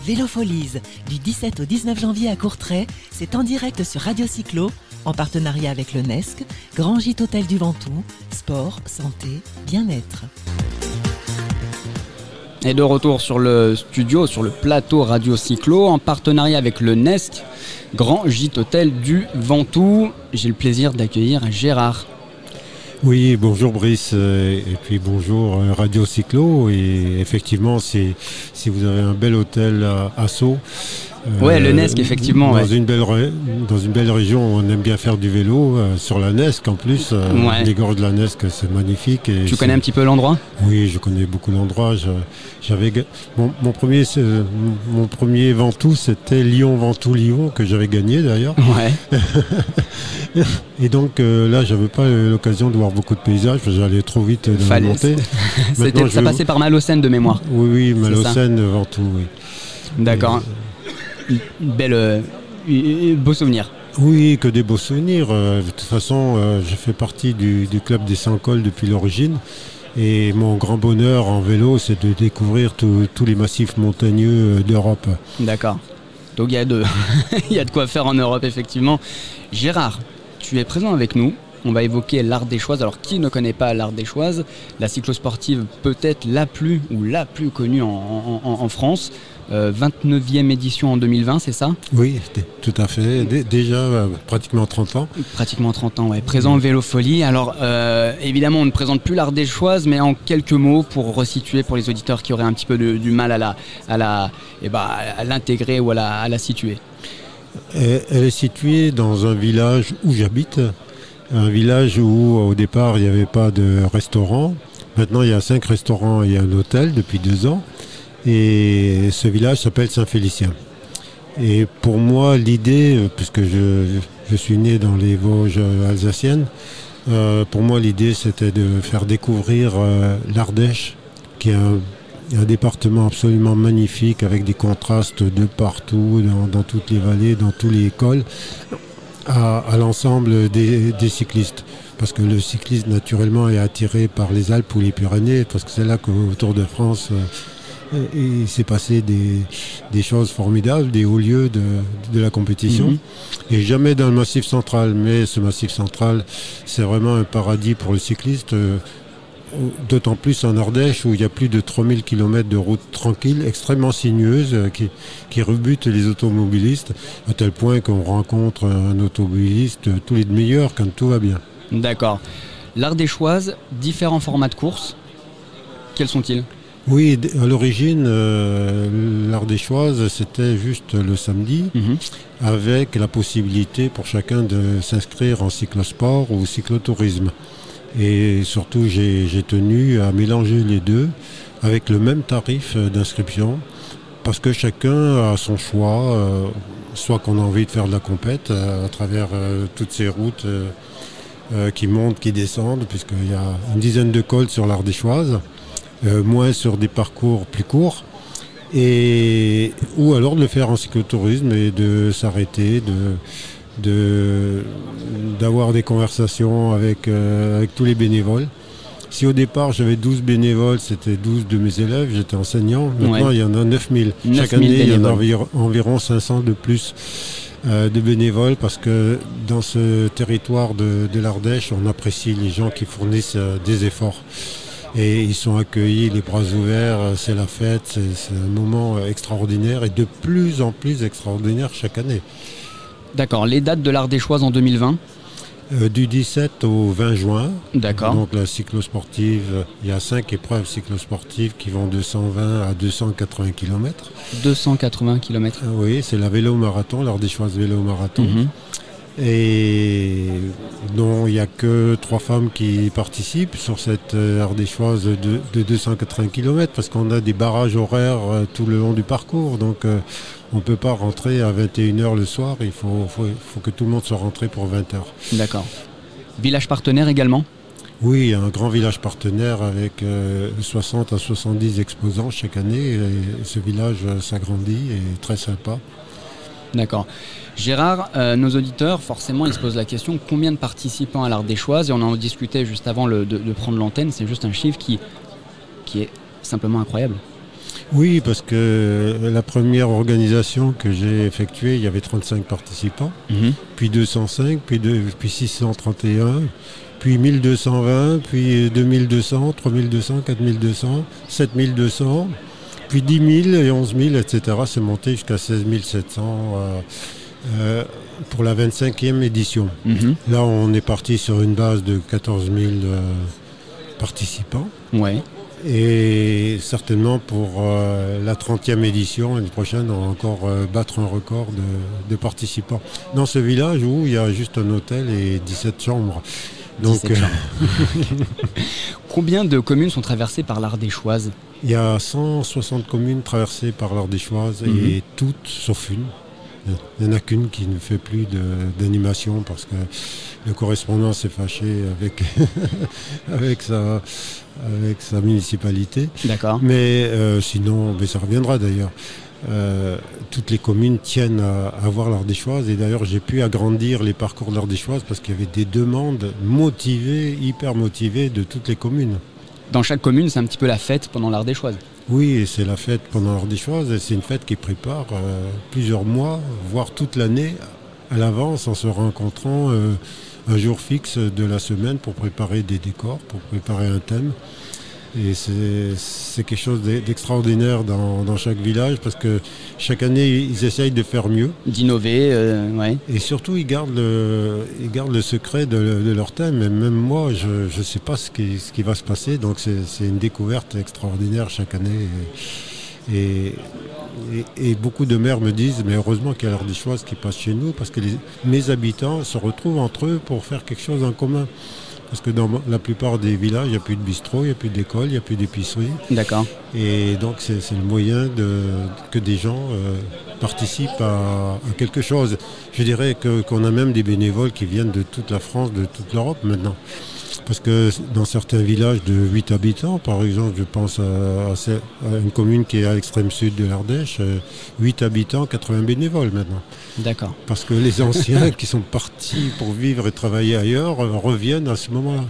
Vélofolies, du 17 au 19 janvier à Courtrai, c'est en direct sur Radio Cyclo, en partenariat avec le NESC, Grand Gîte Hôtel du Ventoux, sport, santé, bien-être. Et de retour sur le studio, sur le plateau Radio Cyclo, en partenariat avec le NESC, Grand Gîte Hôtel du Ventoux. J'ai le plaisir d'accueillir Gérard. Oui, bonjour Brice, et puis bonjour Radio Cyclo. Et effectivement, si vous avez un bel hôtel à Sceaux, ouais, le NESC, effectivement. Dans une belle région, on aime bien faire du vélo, sur la NESC en plus. Ouais. Les gorges de la NESC, c'est magnifique. Et tu connais un petit peu l'endroit ? Oui, je connais beaucoup l'endroit. Mon premier Ventoux, c'était Lyon-Ventoux-Lyon, que j'avais gagné d'ailleurs. Ouais. Et donc là, j'avais pas l'occasion de voir beaucoup de paysages, parce que j'allais trop vite dans la montée. Ça passait par Malocène de mémoire. Oui, Malocène, Ventoux, oui. D'accord. Beau souvenir. Oui, que des beaux souvenirs. De toute façon, je fais partie du club des 100 cols depuis l'origine. Et mon grand bonheur en vélo, c'est de découvrir tous les massifs montagneux d'Europe. D'accord. Donc il y a de quoi faire en Europe, effectivement. Gérard, tu es présent avec nous. On va évoquer l'Ardéchoise. Alors, qui ne connaît pas l'Ardéchoise ? La cyclosportive peut-être la plus connue en France. 29e édition en 2020, c'est ça ? Oui, tout à fait. Déjà pratiquement 30 ans. Pratiquement 30 ans, ouais. Présent en Vélofolie. Alors, évidemment, on ne présente plus l'Ardéchoise, mais en quelques mots pour resituer pour les auditeurs qui auraient un petit peu du mal à l'intégrer ou à la situer. Elle est située dans un village où j'habite. Un village où, au départ, il n'y avait pas de restaurant. Maintenant, il y a 5 restaurants et un hôtel depuis 2 ans. Et ce village s'appelle Saint-Félicien. Et pour moi, l'idée, puisque je suis né dans les Vosges alsaciennes, pour moi, l'idée, c'était de faire découvrir l'Ardèche, qui est un département absolument magnifique, avec des contrastes de partout, dans toutes les vallées, dans tous les cols, à l'ensemble des cyclistes. Parce que le cycliste, naturellement, est attiré par les Alpes ou les Pyrénées, parce que c'est là qu'au Tour de France, il s'est passé des choses formidables, des hauts lieux de la compétition. Et jamais dans le Massif central. Mais ce Massif central, c'est vraiment un paradis pour le cycliste. D'autant plus en Ardèche, où il y a plus de 3000 km de routes tranquilles, extrêmement sinueuses, qui rebutent les automobilistes, à tel point qu'on rencontre un automobiliste tous les demi-heures quand tout va bien. D'accord. L'Ardéchoise, différents formats de course, quels sont-ils ? Oui, à l'origine, l'Ardéchoise, c'était juste le samedi, avec la possibilité pour chacun de s'inscrire en cyclosport ou cyclotourisme. Et surtout, j'ai tenu à mélanger les deux avec le même tarif d'inscription, parce que chacun a son choix, soit qu'on a envie de faire de la compète à travers toutes ces routes qui montent, qui descendent, puisqu'il y a une dizaine de cols sur l'Ardéchoise, moins sur des parcours plus courts, ou alors de le faire en cyclotourisme et de s'arrêter, d'avoir des conversations avec tous les bénévoles. Si au départ j'avais 12 bénévoles, c'était 12 de mes élèves, j'étais enseignant. Maintenant il y en a 9000. Chaque année il y en a environ 500 de plus de bénévoles, parce que dans ce territoire de l'Ardèche, on apprécie les gens qui fournissent des efforts. Et ils sont accueillis les bras ouverts, c'est la fête, c'est un moment extraordinaire, et de plus en plus extraordinaire chaque année. D'accord, les dates de l'Ardéchoise en 2020 ? Du 17 au 20 juin. D'accord. Donc la cyclosportive, il y a 5 épreuves cyclosportives qui vont de 120 à 280 km. 280 km. Oui, c'est la vélo-marathon, l'Ardéchoise vélo-marathon. Et non, il n'y a que 3 femmes qui participent sur cette Ardéchoise de 280 km, parce qu'on a des barrages horaires tout le long du parcours. Donc on ne peut pas rentrer à 21h le soir, il faut que tout le monde soit rentré pour 20h. D'accord. Village partenaire également ? Oui, un grand village partenaire avec 60 à 70 exposants chaque année. Et ce village s'agrandit et est très sympa. D'accord. Gérard, nos auditeurs, forcément, ils se posent la question, combien de participants à l'Ardéchoise ? Et on en discutait juste avant de prendre l'antenne, c'est juste un chiffre qui est simplement incroyable. Oui, parce que la première organisation que j'ai effectuée, il y avait 35 participants, puis 205, puis 631, puis 1220, puis 2200, 3200, 4200, 7200, puis 10 000 et 11 000, etc. C'est monté jusqu'à 16 700 pour la 25e édition. Là, on est parti sur une base de 14 000 participants. Ouais. Et certainement pour la 30e édition, l'année prochaine, on va encore battre un record de participants. Dans ce village où il y a juste un hôtel et 17 chambres. Donc, 17 chambres. Combien de communes sont traversées par l'Ardéchoise ? Il y a 160 communes traversées par l'Ardéchoise et toutes sauf une. Il n'y en a qu'une qui ne fait plus d'animation parce que le correspondant s'est fâché avec sa municipalité. D'accord. Mais sinon, ça reviendra d'ailleurs. Toutes les communes tiennent à avoir l'Ardéchoise et d'ailleurs j'ai pu agrandir les parcours de l'Ardéchoise parce qu'il y avait des demandes motivées, hyper motivées de toutes les communes. Dans chaque commune, c'est un petit peu la fête pendant l'Ardéchoise. Oui, et c'est la fête pendant l'Ardéchoise et c'est une fête qui prépare plusieurs mois, voire toute l'année à l'avance en se rencontrant un jour fixe de la semaine pour préparer des décors, pour préparer un thème. Et c'est quelque chose d'extraordinaire dans chaque village parce que chaque année, ils essayent de faire mieux. D'innover, ouais. Et surtout, ils gardent le secret de leur thème. Et même moi, je ne sais pas ce qui va se passer. Donc c'est une découverte extraordinaire chaque année. Et beaucoup de maires me disent, mais heureusement qu'il y a l'Ardéchoise qui passe chez nous parce que mes habitants se retrouvent entre eux pour faire quelque chose en commun. Parce que dans la plupart des villages, il n'y a plus de bistrot, il n'y a plus d'école, il n'y a plus d'épicerie. D'accord. Et donc c'est le moyen que des gens participent à quelque chose. Je dirais qu'on a même des bénévoles qui viennent de toute la France, de toute l'Europe maintenant. Parce que dans certains villages de 8 habitants, par exemple, je pense à une commune qui est à l'extrême sud de l'Ardèche, 8 habitants, 80 bénévoles maintenant. D'accord. Parce que les anciens qui sont partis pour vivre et travailler ailleurs reviennent à ce moment-là.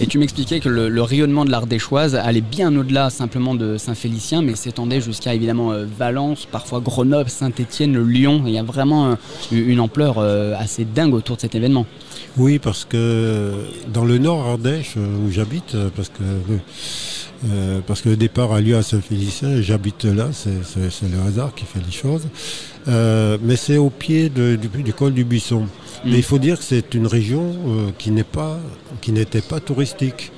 Et tu m'expliquais que le rayonnement de l'Ardéchoise allait bien au-delà simplement de Saint-Félicien, mais s'étendait jusqu'à évidemment Valence, parfois Grenoble, Saint-Étienne, Lyon. Il y a vraiment une ampleur assez dingue autour de cet événement. Oui, parce que dans le nord Ardèche, où j'habite, parce que le départ a lieu à Saint-Félicien et j'habite là, c'est le hasard qui fait les choses. Mais c'est au pied du col du Buisson. Mais il faut dire que c'est une région qui n'était pas touristique.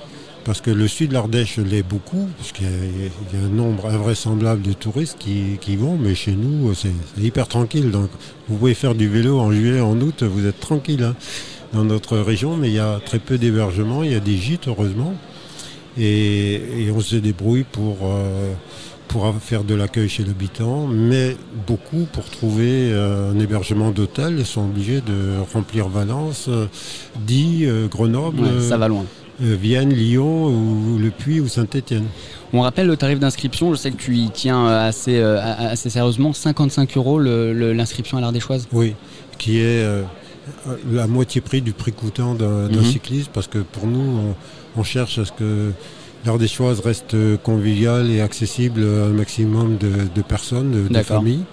Parce que le sud de l'Ardèche l'est beaucoup, parce qu'il y a un nombre invraisemblable de touristes qui vont, mais chez nous, c'est hyper tranquille. Donc, vous pouvez faire du vélo en juillet, en août, vous êtes tranquille dans notre région, mais il y a très peu d'hébergements, il y a des gîtes, heureusement. Et on se débrouille pour faire de l'accueil chez l'habitant, mais beaucoup pour trouver un hébergement d'hôtel sont obligés de remplir Valence, Die, Grenoble. Ouais, ça va loin. Vienne, Lyon, ou Le Puy ou Saint-Étienne. On rappelle le tarif d'inscription, je sais que tu y tiens assez sérieusement, 55 € l'inscription à l'Ardéchoise. Oui, qui est la moitié prix du prix coûtant d'un cycliste, parce que pour nous, on cherche à ce que l'Ardéchoise reste conviviale et accessible à un maximum de personnes, de familles.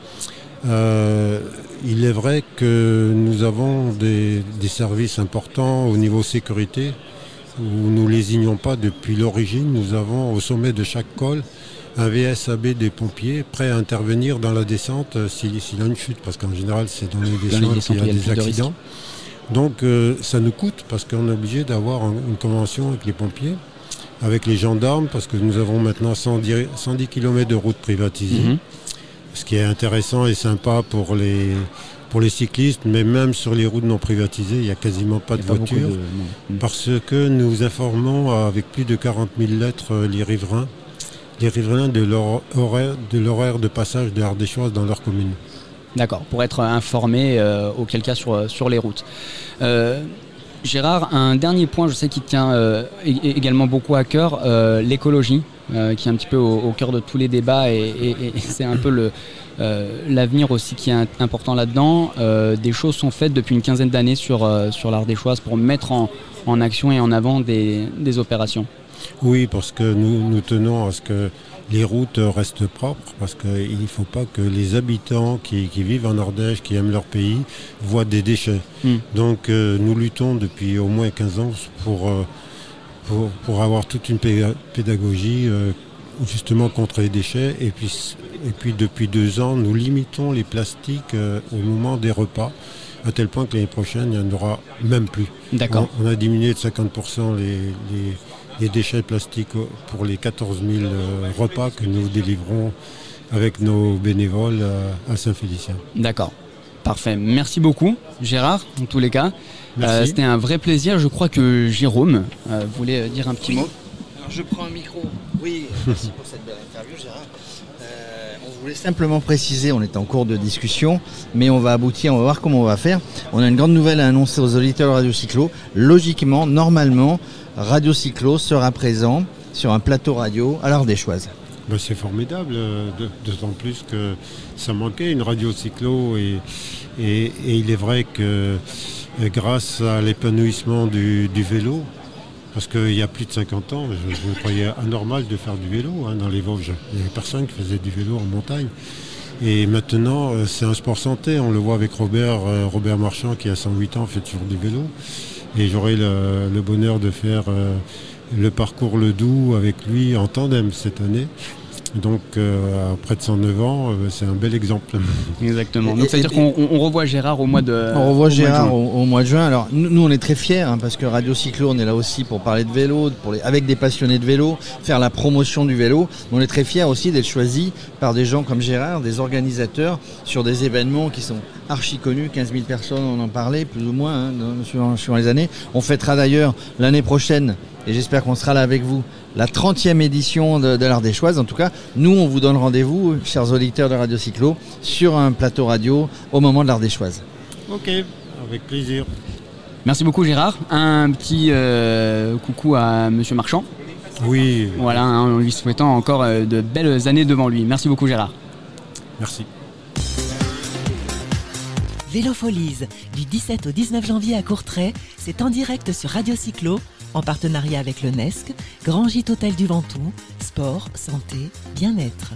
Il est vrai que nous avons des services importants au niveau sécurité, où nous ne lésignons pas depuis l'origine. Nous avons au sommet de chaque col un VSAB des pompiers prêt à intervenir dans la descente s'il y a une chute, parce qu'en général c'est dans les descentes qu'il y a des accidents. Donc ça nous coûte parce qu'on est obligé d'avoir une convention avec les pompiers, avec les gendarmes, parce que nous avons maintenant 110 km de routes privatisées, ce qui est intéressant et sympa pour les cyclistes, mais même sur les routes non privatisées, il n'y a quasiment pas de voitures, parce que nous informons avec plus de 40 000 lettres les riverains de l'horaire de passage de l'Ardéchoise dans leur commune. D'accord, pour être informés auquel cas sur les routes. Gérard, un dernier point, je sais qu'il tient également beaucoup à cœur, l'écologie, qui est un petit peu au cœur de tous les débats et c'est un peu l'avenir aussi qui est important là-dedans. Des choses sont faites depuis une quinzaine d'années sur l'Ardéchoise pour mettre en action et en avant des opérations. Oui, parce que nous tenons à ce que les routes restent propres, parce qu'il ne faut pas que les habitants qui vivent en Ardèche, qui aiment leur pays, voient des déchets. Donc nous luttons depuis au moins 15 ans pour avoir toute une pédagogie justement contre les déchets. Et puis depuis 2 ans, nous limitons les plastiques au moment des repas, à tel point que l'année prochaine, il n'y en aura même plus. D'accord. On a diminué de 50% les déchets plastiques pour les 14 000 repas que nous délivrons avec nos bénévoles à Saint-Félicien. D'accord. Parfait. Merci beaucoup, Gérard, en tous les cas. C'était un vrai plaisir. Je crois que Jérôme voulait dire un petit mot. Alors je prends un micro. Oui, merci pour cette belle interview, Gérard. On voulait simplement préciser, on est en cours de discussion, mais on va aboutir, on va voir comment on va faire. On a une grande nouvelle à annoncer aux auditeurs de Radio Cyclo. Logiquement, normalement, Radio Cyclo sera présent sur un plateau radio à l'Ardéchoise. C'est formidable, d'autant plus que ça manquait une radio cyclo et il est vrai que grâce à l'épanouissement du vélo, parce qu'il y a plus de 50 ans, je me croyais anormal de faire du vélo dans les Vosges. Il n'y avait personne qui faisait du vélo en montagne. Et maintenant, c'est un sport santé. On le voit avec Robert Marchand qui a 108 ans, fait toujours du vélo. Et j'aurai le bonheur de faire le parcours Le Doubs avec lui en tandem cette année. Donc, à près de 109 ans, c'est un bel exemple. Exactement. Donc, c'est-à-dire qu'on revoit Gérard au mois de On revoit Gérard au mois de juin. Alors, nous, on est très fiers, parce que Radio Cyclo, on est là aussi pour parler de vélo, avec des passionnés de vélo, faire la promotion du vélo. On est très fiers aussi d'être choisis par des gens comme Gérard, des organisateurs, sur des événements qui sont archi connus. 15 000 personnes, on en parlait, plus ou moins, suivant les années. On fêtera d'ailleurs l'année prochaine, et j'espère qu'on sera là avec vous, la 30e édition de l'Ardéchoise. En tout cas, nous, on vous donne rendez-vous, chers auditeurs de Radio Cyclo, sur un plateau radio au moment de l'Ardéchoise. Ok, avec plaisir. Merci beaucoup, Gérard. Un petit coucou à Monsieur Marchand. Oui. Voilà, en lui souhaitant encore de belles années devant lui. Merci beaucoup, Gérard. Merci. Vélofolies, du 17 au 19 janvier à Courtrai, c'est en direct sur Radio Cyclo, en partenariat avec le NESC, Grand Gîte Hôtel du Ventoux, sport, santé, bien-être.